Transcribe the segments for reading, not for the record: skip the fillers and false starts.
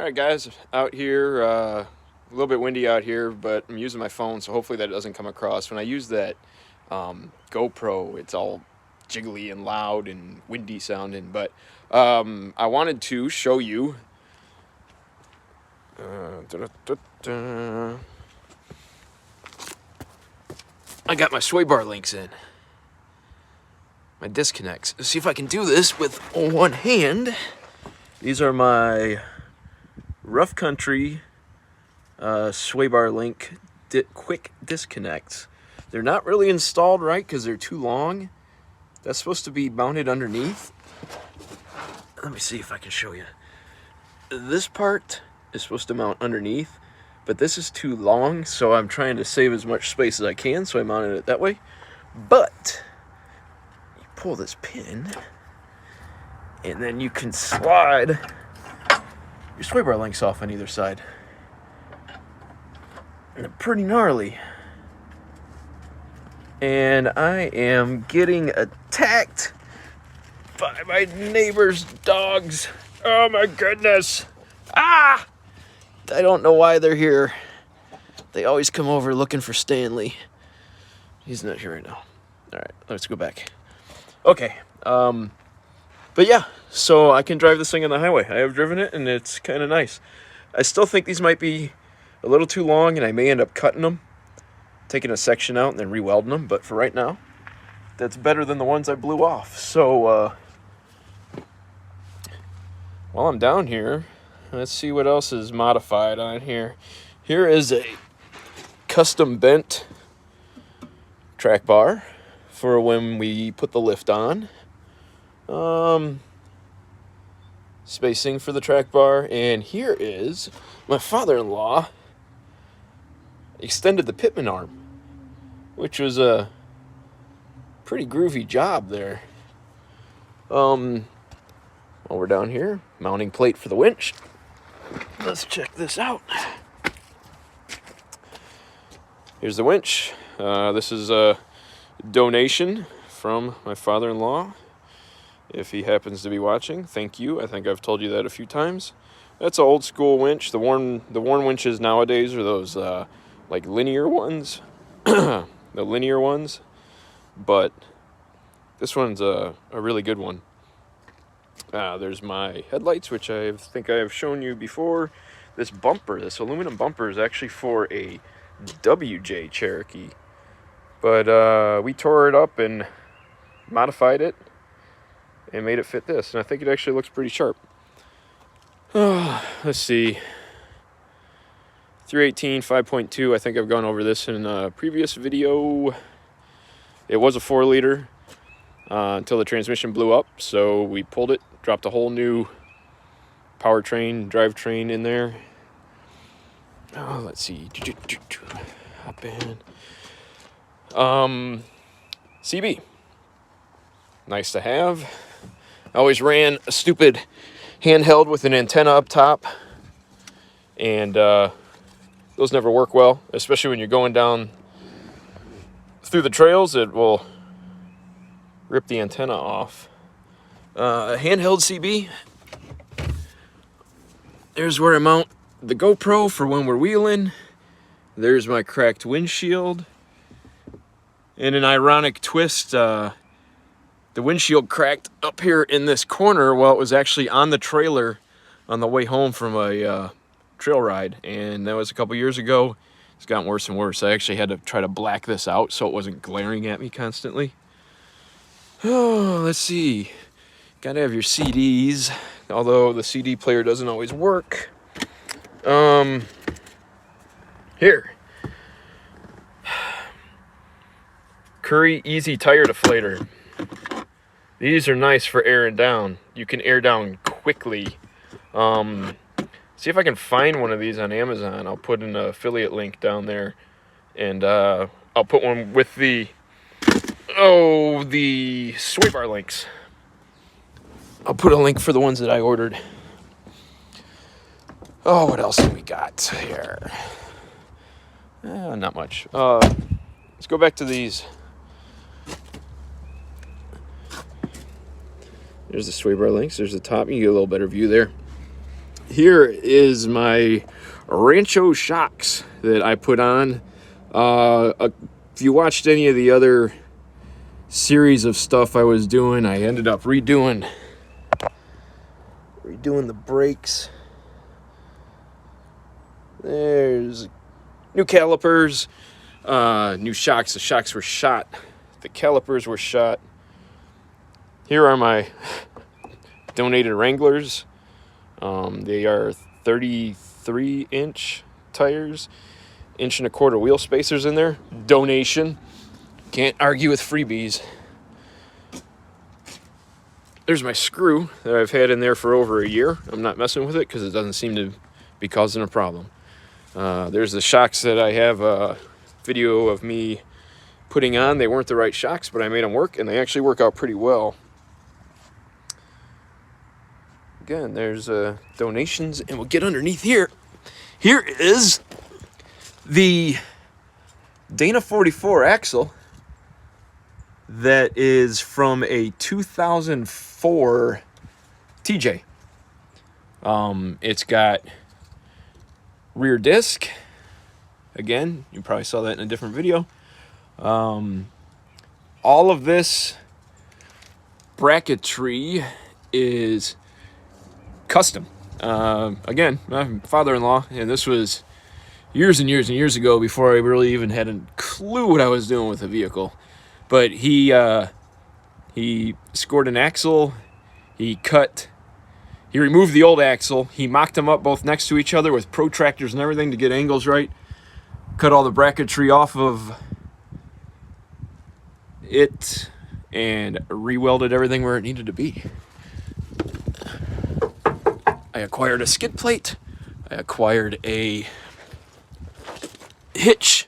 Alright guys, out here, a little bit windy out here, but I'm using my phone, so hopefully that doesn't come across. When I use that GoPro, it's all jiggly and loud and windy sounding, but I wanted to show you I got my sway bar links in. My disconnects. Let's see if I can do this with one hand. These are my Rough Country sway bar link quick disconnects. They're not really installed right because they're too long. That's supposed to be mounted underneath. Let me see if I can show you. This part is supposed to mount underneath, but this is too long, so I'm trying to save as much space as I can, so I mounted it that way. But you pull this pin, and then you can slide your sway bar links off on either side. And they're pretty gnarly. And I am getting attacked by my neighbor's dogs. Oh my goodness. Ah! I don't know why they're here. They always come over looking for Stanley. He's not here right now. All right, let's go back. Okay. But yeah, so I can drive this thing on the highway. I have driven it, and it's kind of nice. I still think these might be a little too long, and I may end up cutting them, taking a section out, and then re-welding them. But for right now, that's better than the ones I blew off. So while I'm down here, let's see what else is modified on here. Here is a custom bent track bar for when we put the lift on. Spacing for the track bar, and here is my father-in-law extended the pitman arm, which was a pretty groovy job there. While we're down here, mounting plate for the winch. Let's check this out. Here's the winch. This is a donation from my father-in-law. If he happens to be watching, thank you. I think I've told you that a few times. That's an old school winch. The worn winches nowadays are those like linear ones, the linear ones. But this one's a really good one. There's my headlights, which I think I have shown you before. This bumper, this aluminum bumper, is actually for a WJ Cherokee, but we tore it up and modified it and made it fit this, and I think it actually looks pretty sharp. Let's see. 318 5.2. I think I've gone over this in a previous video. It was a 4-liter until the transmission blew up, so we pulled it, dropped a whole new powertrain, drivetrain in there. Let's see. Hop in. CB. Nice to have. I always ran a stupid handheld with an antenna up top, and those never work well, especially when you're going down through the trails. It will rip the antenna off. Handheld CB. There's where I mount the GoPro for when we're wheeling. There's my cracked windshield. In an ironic twist, the windshield cracked up here in this corner while it was actually on the trailer on the way home from a trail ride. And that was a couple years ago. It's gotten worse and worse. I actually had to try to black this out so it wasn't glaring at me constantly. Oh, let's see. Gotta have your CDs, although the CD player doesn't always work. Here. Curry Easy Tire Deflator. These are nice for airing down. You can air down quickly. See if I can find one of these on Amazon. I'll put an affiliate link down there, and I'll put one with the sway bar links. I'll put a link for the ones that I ordered. Oh, what else have we got here? Not much. Let's go back to these. There's the sway bar links. There's the top. You can get a little better view there. here is my Rancho shocks that I put on. If you watched any of the other series of stuff I was doing, I ended up redoing the brakes. There's new calipers, new shocks. The shocks were shot. The calipers were shot. Here are my donated Wranglers. They are 33-inch tires, 1.25-inch wheel spacers in there. Donation. Can't argue with freebies. There's my screw that I've had in there for over a year. I'm not messing with it because it doesn't seem to be causing a problem. There's the shocks that I have a video of me putting on. They weren't the right shocks, but I made them work, and they actually work out pretty well. Again, there's donations, and we'll get underneath here. Here is the Dana 44 axle that is from a 2004 TJ. It's got rear disc. Again, you probably saw that in a different video. All of this bracketry is custom. Again, my father-in-law, and this was years and years and years ago before I really even had a clue what I was doing with the vehicle. But he scored an axle. He removed the old axle. He mocked them up both next to each other with protractors and everything to get angles right. Cut all the bracketry off of it and re-welded everything where it needed to be. I acquired a skid plate. I acquired a hitch.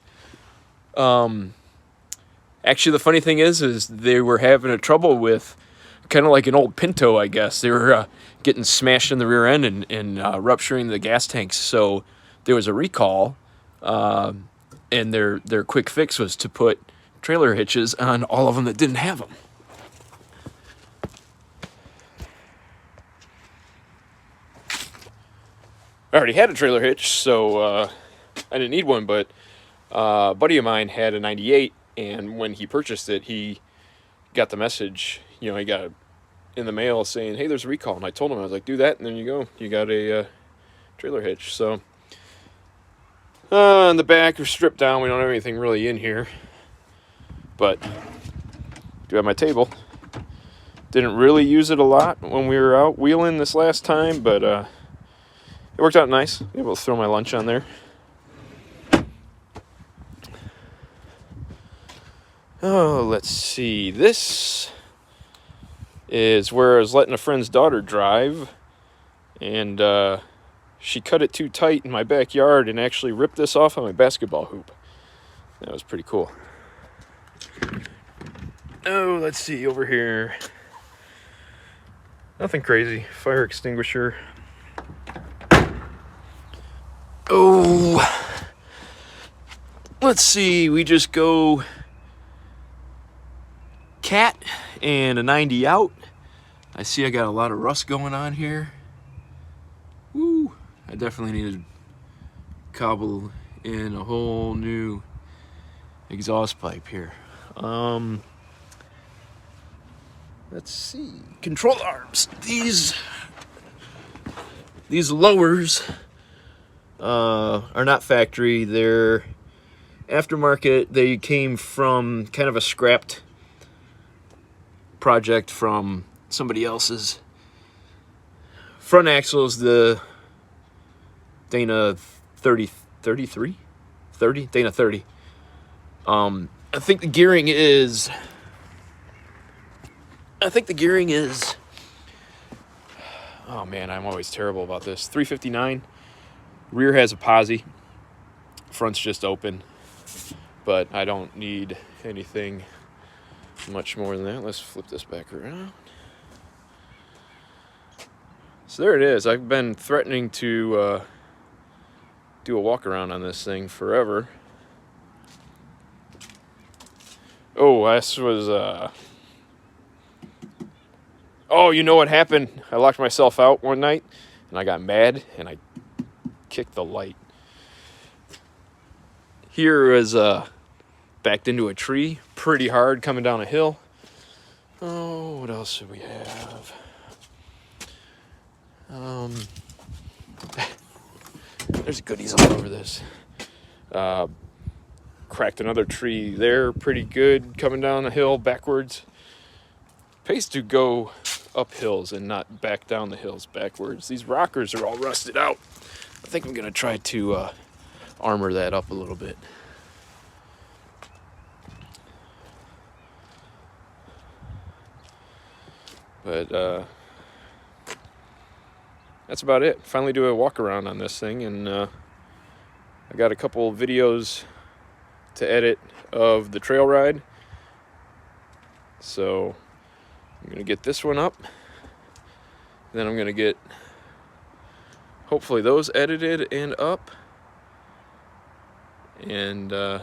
Actually, the funny thing is they were having a trouble with kind of like an old Pinto, I guess. They were getting smashed in the rear end and rupturing the gas tanks. So there was a recall, and their quick fix was to put trailer hitches on all of them that didn't have them. I already had a trailer hitch, so I didn't need one, but a buddy of mine had a 98, and when he purchased it, he got the message, he got it in the mail saying, hey, there's a recall. And I told him, I was like, do that, and then you go. You got a trailer hitch. So in the back, we're stripped down. We don't have anything really in here. But I do have my table. Didn't really use it a lot when we were out wheeling this last time, but it worked out nice. Able to throw my lunch on there. Oh, let's see. This is where I was letting a friend's daughter drive, and she cut it too tight in my backyard and actually ripped this off on my basketball hoop. That was pretty cool. Oh, let's see over here. Nothing crazy. Fire extinguisher. Oh, let's see. We just go cat and a 90 out. I see I got a lot of rust going on here. Woo! I definitely need to cobble in a whole new exhaust pipe here. Let's see. Control arms. These lowers are not factory. They're aftermarket. They came from kind of a scrapped project from somebody else's. Front axle is the Dana 33? 30? Dana 30. I think the gearing is... Oh man, I'm always terrible about this. 359. Rear has a posi. Front's just open. But I don't need anything much more than that. Let's flip this back around. So there it is. I've been threatening to do a walk around on this thing forever. Oh, this was oh, you know what happened? I locked myself out one night and I got mad and I kicked the light. Here is backed into a tree pretty hard coming down a hill. Oh, what else do we have? There's goodies all over this. Cracked another tree there pretty good coming down a hill backwards. Pays to go up hills and not back down the hills backwards. These rockers are all rusted out. I think I'm gonna try to armor that up a little bit. But that's about it. Finally do a walk around on this thing, and I got a couple videos to edit of the trail ride. So I'm gonna get this one up, then I'm gonna get hopefully those edited and up, and then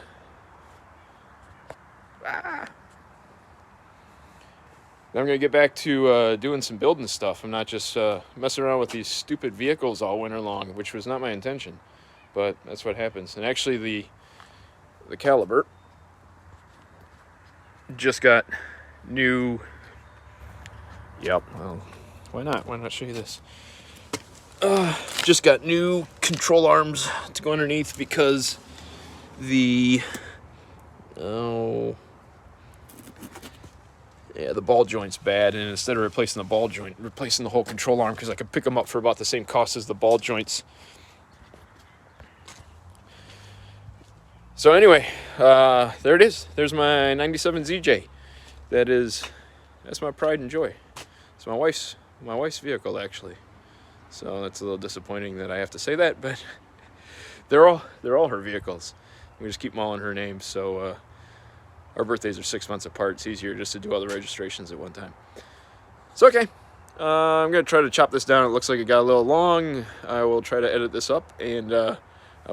I'm going to get back to doing some building stuff. I'm not just messing around with these stupid vehicles all winter long, which was not my intention. But that's what happens. And actually the caliber just got new... Yep, well, why not? Why not show you this? Just got new control arms to go underneath because the... Yeah, the ball joint's bad, and instead of replacing the ball joint, replacing the whole control arm, because I could pick them up for about the same cost as the ball joints. So anyway, there it is. There's my 97 ZJ. That's my pride and joy. It's my wife's vehicle, actually. So that's a little disappointing that I have to say that, but they're all her vehicles. We just keep them all in her name. So our birthdays are 6 months apart. It's easier just to do all the registrations at one time. So okay, I'm gonna try to chop this down. It looks like it got a little long. I will try to edit this up, and I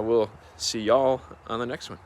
will see y'all on the next one.